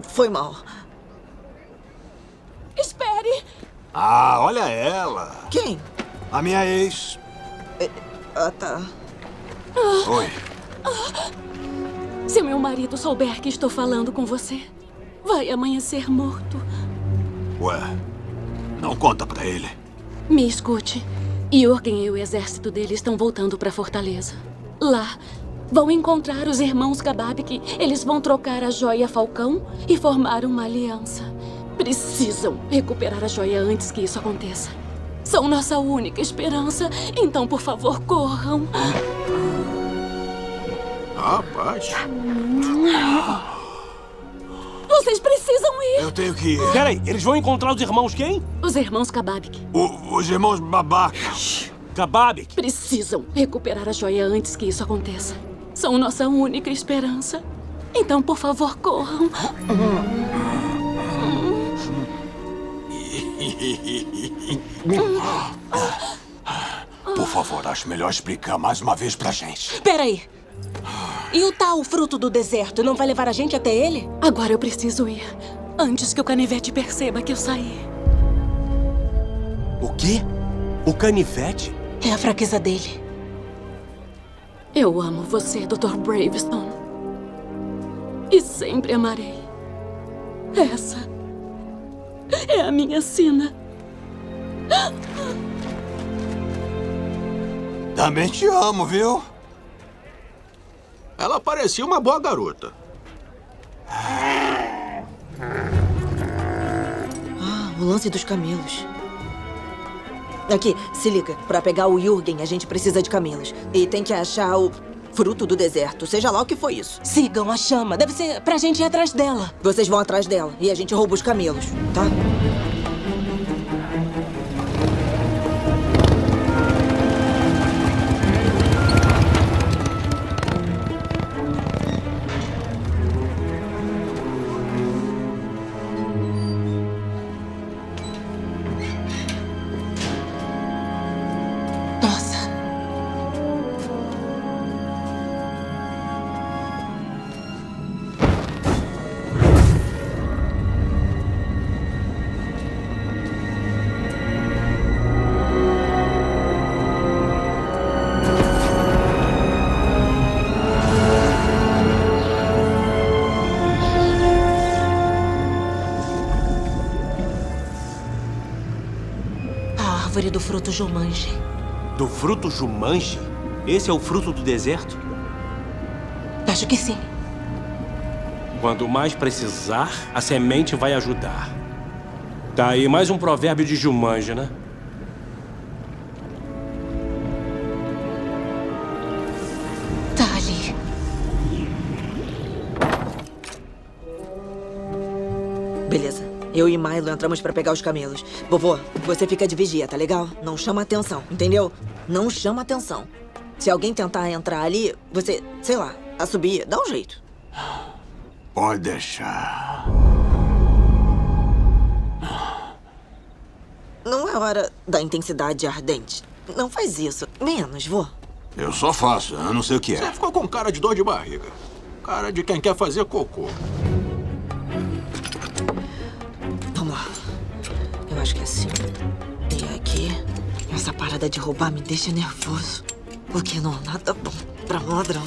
Foi mal. Espere! Ah, olha ela. Quem? A minha ex. Tá. Oi. Se meu marido souber que estou falando com você, vai amanhecer morto. Ué, não conta pra ele. Me escute. Jürgen e o exército dele estão voltando para a fortaleza. Lá, vão encontrar os irmãos Kababik. Eles vão trocar a joia Falcão e formar uma aliança. Precisam recuperar a joia antes que isso aconteça. São nossa única esperança. Então, por favor, corram. Rapaz. Vocês precisam ir. Eu tenho que ir. Peraí, eles vão encontrar os irmãos quem? Os irmãos Kababik. Os irmãos babacas. Kababik. Precisam recuperar a joia antes que isso aconteça. São nossa única esperança. Então, por favor, corram. Por favor, acho melhor explicar mais uma vez pra gente. Peraí. E o tal fruto do deserto não vai levar a gente até ele? Agora eu preciso ir. Antes que o canivete perceba que eu saí. O quê? O canivete? É a fraqueza dele. Eu amo você, Dr. Bravestone. E sempre amarei. Essa é a minha sina. Também te amo, viu? Ela parecia uma boa garota. O lance dos camelos. Aqui, se liga. Pra pegar o Jürgen, a gente precisa de camelos. E tem que achar o fruto do deserto. Seja lá o que foi isso. Sigam a chama. Deve ser pra gente ir atrás dela. Vocês vão atrás dela e a gente rouba os camelos, tá? Nossa. A árvore do fruto Jumanji. Do fruto Jumanji? Esse é o fruto do deserto? Acho que sim. Quando mais precisar, a semente vai ajudar. Tá aí mais um provérbio de Jumanji, né? Tá ali. Beleza. Eu e Milo entramos pra pegar os camelos. Vovô, você fica de vigia, tá legal? Não chama atenção, entendeu? Não chama atenção. Se alguém tentar entrar ali, você, sei lá, assobia, dá um jeito. Pode deixar. Não é hora da intensidade ardente. Não faz isso. Menos, vô. Eu só faço, eu não sei o que Você é. ficou com cara de dor de barriga. Cara de quem quer fazer cocô. Vamos lá. Eu acho que é assim. E aqui. Essa parada de roubar me deixa nervoso. Porque não há nada bom pra um ladrão.